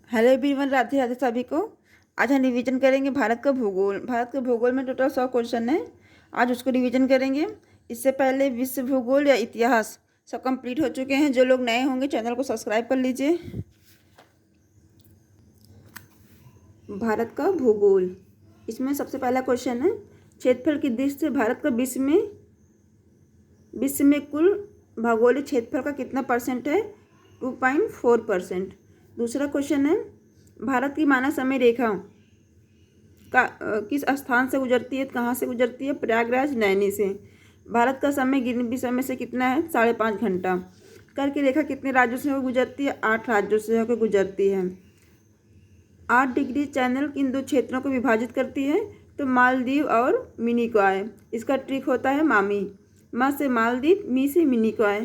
Hello everyone, Radhe Radhe सभी को। आज हम रिवीजन करेंगे भारत का भूगोल। भारत के भूगोल में टोटल 100 क्वेश्चन है। आज उसको रिवीजन करेंगे। इससे पहले विश्व भूगोल या इतिहास सब कंप्लीट हो चुके हैं। जो लोग नए होंगे चैनल को सब्सक्राइब कर लीजिए। भारत का भूगोल, इसमें सबसे पहला क्वेश्चन है, क्षेत्रफल की दृष्टि से भारत का विश्व में कुल भौगोलिक क्षेत्रफल का कितना परसेंट है? 2.4%। दूसरा क्वेश्चन है, भारत की मानक समय रेखा किस स्थान से गुजरती है? कहाँ से गुजरती है? प्रयागराज, नैनी से। भारत का समय गिनती समय से कितना है? 5.5 घंटा। कर्क की रेखा कितने राज्यों से होकर गुजरती है? 8 राज्यों से होकर गुजरती है। 8 डिग्री चैनल किन दो क्षेत्रों को विभाजित करती है? तो मालदीव और मिनिकॉय। इसका ट्रिक होता है मामी। मा से मालदीव, मी से मिनिकॉय।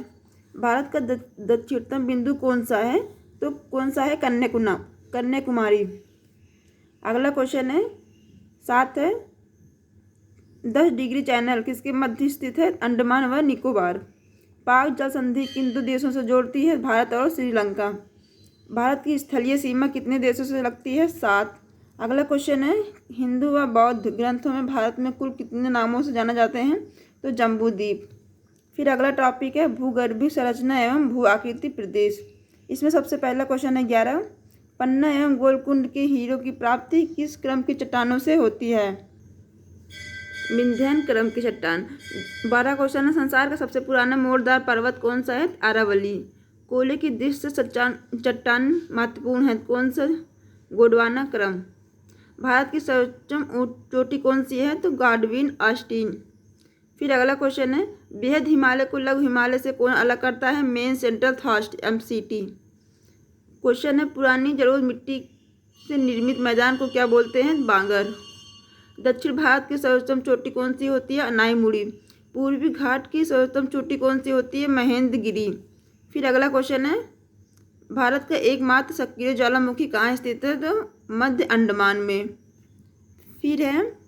भारत का दक्षिणतम बिंदु कौन सा है? तो कौन सा है? कन्याकुमारी। अगला क्वेश्चन है 7 है, 10 डिग्री चैनल किसके मध्य स्थित है? अंडमान व निकोबार। पाक जल संधि किन दो देशों से जोड़ती है? भारत और श्रीलंका। भारत की स्थलीय सीमा कितने देशों से लगती है? 7। अगला क्वेश्चन है, हिंदू व बौद्ध ग्रंथों में भारत में कुल कितने नामों से जाना जाते हैं? तो जम्बू द्वीप। फिर अगला टॉपिक है भूगर्भीय संरचना एवं भू आकृति प्रदेश। इसमें सबसे पहला क्वेश्चन है 11, पन्ना एवं गोलकुंड के हीरो की प्राप्ति किस क्रम की चट्टानों से होती है? विंध्यान क्रम की चट्टान। 12 क्वेश्चन है, संसार का सबसे पुराना मोड़दार पर्वत कौन सा है? अरावली। कोयले की दृष्टि से चट्टान महत्वपूर्ण है? कौन सा? गोंडवाना क्रम। भारत की सर्वोच्च चोटी कौन सी है? तो गाडविन ऑस्टिन। फिर अगला क्वेश्चन है, बृहद हिमालय को लघु हिमालय से कौन अलग करता है? Main central thrust, MCT। Question है, पुरानी जलोढ़ मिट्टी से निर्मित मैदान को क्या बोलते हैं? बांगर। दक्षिण भारत की सर्वोच्च चोटी कौन सी होती है? अनाईमुड़ी। पूर्वी घाट की सर्वोच्च चोटी कौन सी होती है? महेंद्रगिरी। फिर अगला क्वेश्चन है, भारत का एकमात्र सक्रिय ज्वालामुखी कहाँ स्थित है? तो मध्य अंडमान में। फिर है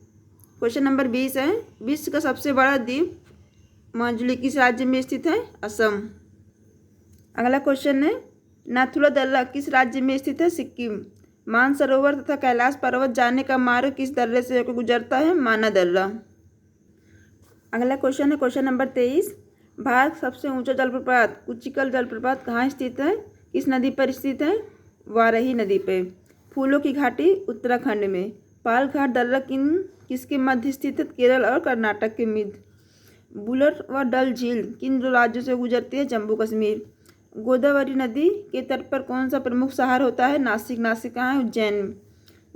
क्वेश्चन नंबर 20 है, विश्व का सबसे बड़ा द्वीप माजुली किस राज्य में स्थित है? असम। अगला क्वेश्चन है, नाथुला दर्रा किस राज्य में स्थित है? सिक्किम। मानसरोवर तथा कैलाश पर्वत जाने का मार्ग किस दर्रे से होकर गुजरता है? माना दर्रा। अगला क्वेश्चन है क्वेश्चन नंबर 23, भारत का सबसे ऊंचा जलप्रपात कुचिकल जलप्रपात कहाँ स्थित है? किस नदी पर स्थित है? वाराही नदी पे। फूलों की घाटी उत्तराखंड में। पालघाट दर्रा किसके मध्य स्थित है? केरल और कर्नाटक के मध्य। बुलर व डल झील किन दो राज्यों से गुजरती है? जम्मू कश्मीर। गोदावरी नदी के तट पर कौन सा प्रमुख शहर होता है? नासिक। नासिक कहाँ है? उज्जैन।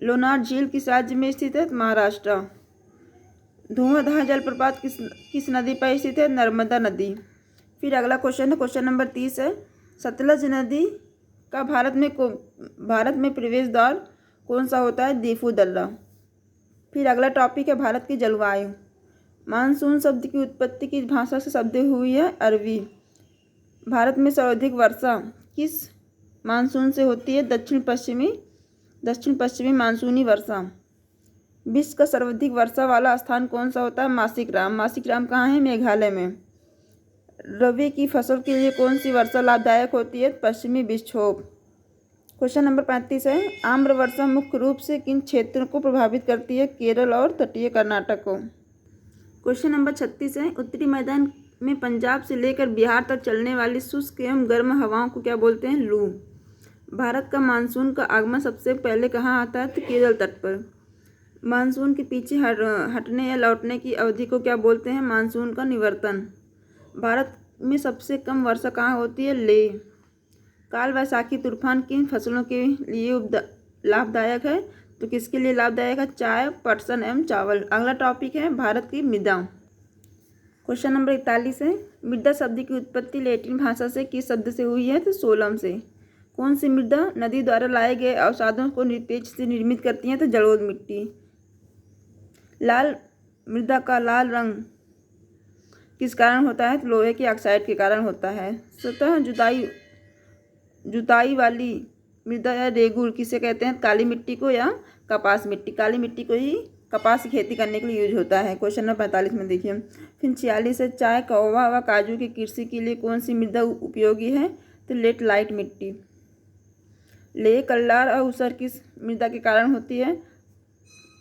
लोनार झील किस राज्य में स्थित है? महाराष्ट्र। धुआंधार जलप्रपात किस नदी पर स्थित है? नर्मदा नदी। फिर अगला क्वेश्चन है क्वेश्चन नंबर 30 है, सतलज नदी का भारत में प्रवेश द्वार कौन सा होता है? दीफू दर्रा। फिर अगला टॉपिक है भारत की जलवायु। मानसून शब्द की उत्पत्ति किस भाषा से शब्द हुई है? अरबी। भारत में सर्वाधिक वर्षा किस मानसून से होती है? दक्षिण पश्चिमी मानसूनी वर्षा। विश्व का सर्वाधिक वर्षा वाला स्थान कौन सा होता है? मासिकराम। मासिकराम कहाँ है? मेघालय में। रबी की फसल के लिए कौन सी वर्षा लाभदायक होती है? पश्चिमी विक्षोभ। क्वेश्चन नंबर 35 है, आम्र वर्षा मुख्य रूप से किन क्षेत्रों को प्रभावित करती है? केरल और तटीय कर्नाटक को। क्वेश्चन नंबर 36 है, उत्तरी मैदान में पंजाब से लेकर बिहार तक चलने वाली शुष्क एवं गर्म हवाओं को क्या बोलते हैं? लू। भारत का मानसून का आगमन सबसे पहले कहाँ आता है? तो केरल तट पर। मानसून के पीछे हटने या लौटने की अवधि को क्या बोलते हैं? मानसून का निवर्तन। भारत में सबसे कम वर्षा कहाँ होती है? लेह। काल वैसाखी तूफान किन फसलों के लिए लाभदायक है? तो किसके लिए लाभदायक है? चाय, पटसन एवं चावल। अगला टॉपिक है भारत की मृदा। क्वेश्चन नंबर 41 है, मृदा शब्द की उत्पत्ति लैटिन भाषा से किस शब्द से हुई है? तो सोलम से। कौन सी मृदा नदी द्वारा लाए गए अवसादों को निरपेक्ष से निर्मित करती है? तो जलोढ़ मिट्टी। लाल मृदा का लाल रंग किस कारण होता है? तो लोहे के ऑक्साइड के कारण होता है। सतह जुताई वाली मृदा या रेगुर किसे कहते हैं? काली मिट्टी को या कपास मिट्टी। काली मिट्टी को ही कपास की खेती करने के लिए यूज होता है। क्वेश्चन नंबर 45 में देखिए। फिर 46 है, चाय, कौवा व काजू की कृषि के लिए कौन सी मृदा उपयोगी है? तो लेटराइट मिट्टी। लेह, कल्लार और ऊसर किस मृदा के कारण होती है?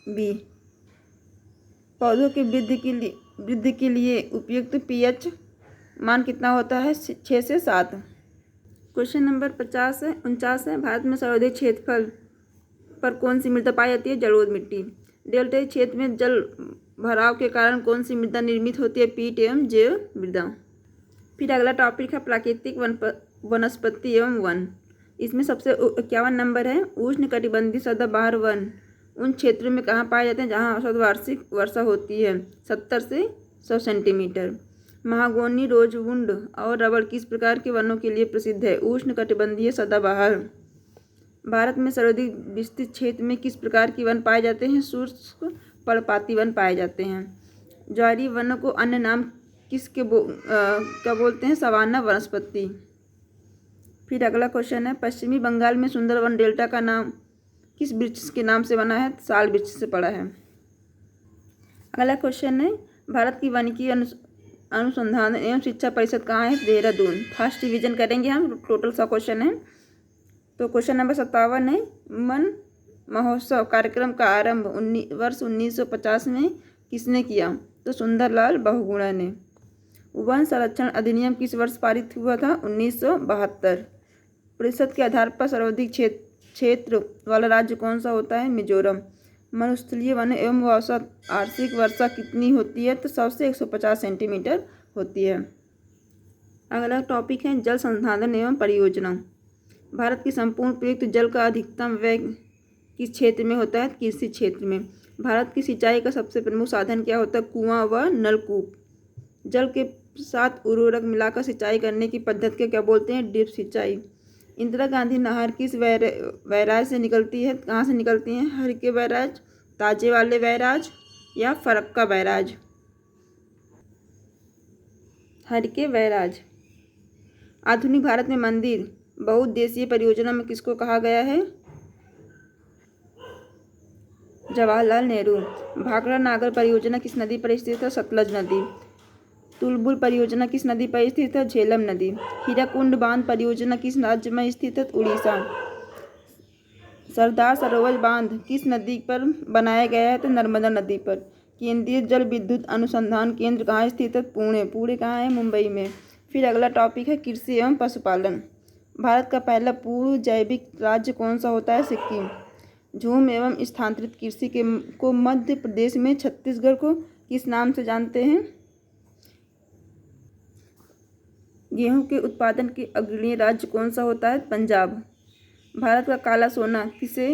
बी। पौधों की वृद्धि के लिए उपयुक्त पीएच मान कितना होता है? 6 से 7। क्वेश्चन नंबर 49 है। भारत में सर्वाधिक क्षेत्रफल पर कौन सी मृदा पाई जाती है? जलोढ़ मिट्टी। डेल्टाई क्षेत्र में जल भराव के कारण कौन सी मृदा निर्मित होती है? पीट एवं जैव मृदा। फिर अगला टॉपिक है प्राकृतिक वनस्पति एवं वन। इसमें सबसे 51 नंबर है। उष्ण कटिबंधीय सदाबहार वन उन क्षेत्रों में कहाँ पाए जाते हैं जहाँ औसत वार्षिक वर्षा होती है 70 से 100 सेंटीमीटर। महागोनी, रोजवुड और रबड़ किस प्रकार के वनों के लिए प्रसिद्ध है? उष्ण कटिबंधीय सदाबहार। भारत में सर्वाधिक विस्तृत क्षेत्र में किस प्रकार के वन पाए जाते हैं? शुष्क पर्णपाती वन पाए जाते हैं। ज्वारीय वनों को अन्य नाम क्या बोलते हैं? सवाना वनस्पति। फिर अगला क्वेश्चन है पश्चिमी बंगाल में सुंदरवन डेल्टा का नाम किस वृक्ष के नाम से बना है? साल वृक्ष से पड़ा है। अगला क्वेश्चन है भारत की वानिकी अनुसंधान एवं शिक्षा परिषद कहाँ है? देहरादून। फर्स्ट डिवीजन करेंगे हम। टोटल 100 क्वेश्चन है। तो क्वेश्चन नंबर 57 है वन महोत्सव कार्यक्रम का आरंभ वर्ष 1950 में किसने किया? तो सुंदरलाल बहुगुणा ने। वन संरक्षण अधिनियम किस वर्ष पारित हुआ था? 1972। प्रतिशत के आधार पर सर्वाधिक क्षेत्र वाला राज्य कौन सा होता है? मिजोरम। मरुस्थलीय वन एवं औसत वार्षिक वर्षा कितनी होती है? तो 100 से 150 सेंटीमीटर होती है। अगला टॉपिक है जल संसाधन एवं परियोजना। भारत की संपूर्ण प्रयुक्त जल का अधिकतम व्यय किस क्षेत्र में होता है? कृषि क्षेत्र में। भारत की सिंचाई का सबसे प्रमुख साधन क्या होता है? कुआं व नलकूप। जल के साथ उर्वरक मिलाकर सिंचाई करने की पद्धति को क्या बोलते हैं? ड्रिप सिंचाई। इंदिरा गांधी नहर किस बैराज से निकलती है? कहाँ से निकलती हैं? हरिके बैराज, ताजे वाले बैराज या फरक्का बैराज? हरिके बैराज। आधुनिक भारत में मंदिर बहुउद्देशीय परियोजना में किसको कहा गया है? जवाहरलाल नेहरू। भाखड़ा नागर परियोजना किस नदी पर स्थित है? सतलज नदी। तुलबुल परियोजना किस नदी पर स्थित है? झेलम नदी। हीराकुंड बांध परियोजना किस राज्य में स्थित है? उड़ीसा। सरदार सरोवर बांध किस नदी पर बनाया गया है? तो नर्मदा नदी पर। केंद्रीय जल विद्युत अनुसंधान केंद्र कहाँ स्थित है? पुणे। पुणे कहाँ है? मुंबई में। फिर अगला टॉपिक है कृषि एवं पशुपालन। भारत का पहला पूर्ण जैविक राज्य कौन सा होता है? सिक्किम। झूम एवं स्थानांतरित कृषि को मध्य प्रदेश में छत्तीसगढ़ को किस नाम से जानते हैं? गेहूं के उत्पादन के अग्रणी राज्य कौन सा होता है? पंजाब। भारत का काला सोना किसे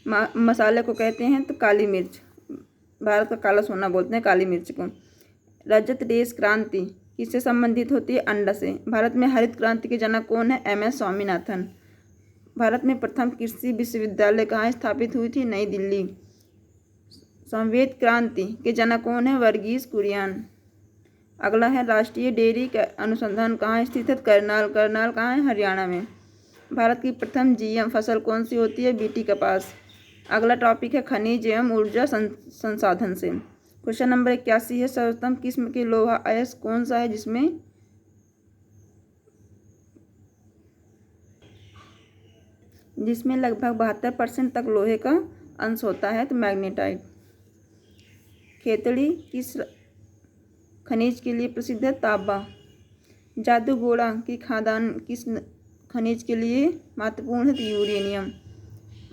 मसाले को कहते हैं? तो काली मिर्च। भारत का काला सोना बोलते हैं काली मिर्च को। रजत रेश क्रांति किससे संबंधित होती है? अंडा से। भारत में हरित क्रांति के जनक कौन है? MS स्वामीनाथन। भारत में प्रथम कृषि विश्वविद्यालय कहाँ स्थापित हुई थी? नई दिल्ली। संवेद क्रांति के जनक कौन है? वर्गीज कुरियन। अगला है राष्ट्रीय डेयरी का अनुसंधान कहाँ स्थित है? करनाल। करनाल कहाँ है? हरियाणा में। भारत की प्रथम GM फसल कौन सी होती है? BT कपास। अगला टॉपिक है खनिज एवं ऊर्जा संसाधन से। क्वेश्चन नंबर 81 है सर्वोत्तम किस्म के लोहा अयस्क कौन सा है जिसमें लगभग 72% तक लोहे का अंश होता है? तो मैग्नेटाइट। खेतड़ी किस खनिज के लिए प्रसिद्ध है? तांबा। जादूगोड़ा की खादान किस खनिज के लिए महत्वपूर्ण है? तो यूरेनियम।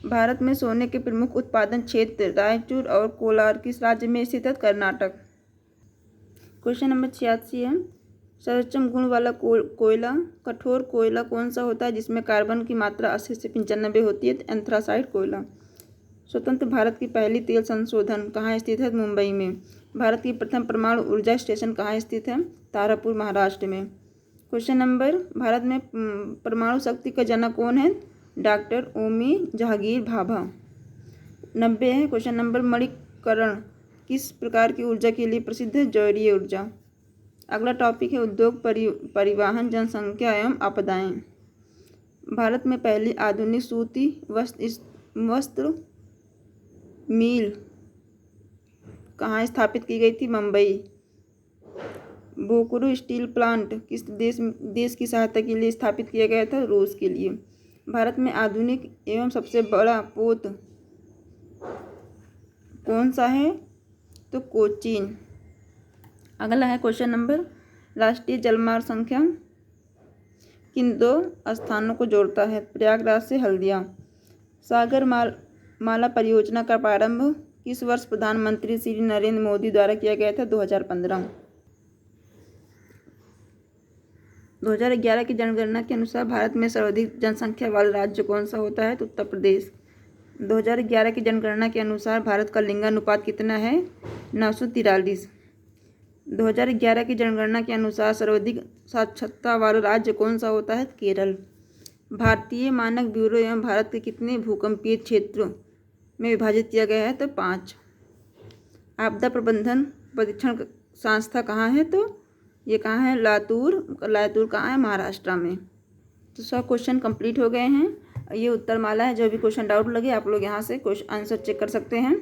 भारत में सोने के प्रमुख उत्पादन क्षेत्र रायचूर और कोलार किस राज्य में स्थित है? कर्नाटक। क्वेश्चन नंबर 86 है सर्वोच्च गुण वाला कोयला कठोर कोयला कौन सा होता है जिसमें कार्बन की मात्रा 80 से 95 होती है? तो एंथ्रासाइट कोयला। स्वतंत्र भारत की पहली तेल संशोधन कहाँ स्थित है? मुंबई में। भारत की प्रथम परमाणु ऊर्जा स्टेशन कहाँ स्थित है? तारापुर महाराष्ट्र में। क्वेश्चन नंबर भारत में परमाणु शक्ति का जनक कौन है? डॉक्टर ओमी जहांगीर भाभा। 90 है क्वेश्चन नंबर मणिकरण किस प्रकार की ऊर्जा के लिए प्रसिद्ध है? जौरीय ऊर्जा। अगला टॉपिक है उद्योग परिवहन जनसंख्या एवं आपदाएं। भारत में पहली आधुनिक सूती वस्त्र मिल कहाँ स्थापित की गई थी? मुंबई। बोकारो स्टील प्लांट किस देश की सहायता के लिए स्थापित किया गया था? रूस के लिए। भारत में आधुनिक एवं सबसे बड़ा पोत कौन सा है? तो कोचीन। अगला है क्वेश्चन नंबर, राष्ट्रीय जलमार्ग संख्या किन दो स्थानों को जोड़ता है? प्रयागराज से हल्दिया। सागर माला परियोजना का प्रारंभ किस वर्ष प्रधानमंत्री श्री नरेंद्र मोदी द्वारा किया गया था? 2015। 2011 की जनगणना के अनुसार भारत में सर्वाधिक जनसंख्या वाला राज्य कौन सा होता है? तो उत्तर प्रदेश। 2011 की जनगणना के अनुसार भारत का लिंगानुपात कितना है? 943। 2011 की जनगणना के अनुसार सर्वाधिक साक्षरता वाला राज्य कौन सा होता है? केरल। भारतीय मानक ब्यूरो एवं भारत के कितने भूकंपीय क्षेत्रों में विभाजित किया गया है? तो 5। आपदा प्रबंधन प्रशिक्षण संस्था कहाँ है? तो ये कहाँ है? लातूर। लातूर कहाँ है? महाराष्ट्र में। तो 100 क्वेश्चन कंप्लीट हो गए हैं। ये उत्तर माला है। जो भी क्वेश्चन डाउट लगे आप लोग यहाँ से क्वेश्चन आंसर चेक कर सकते हैं।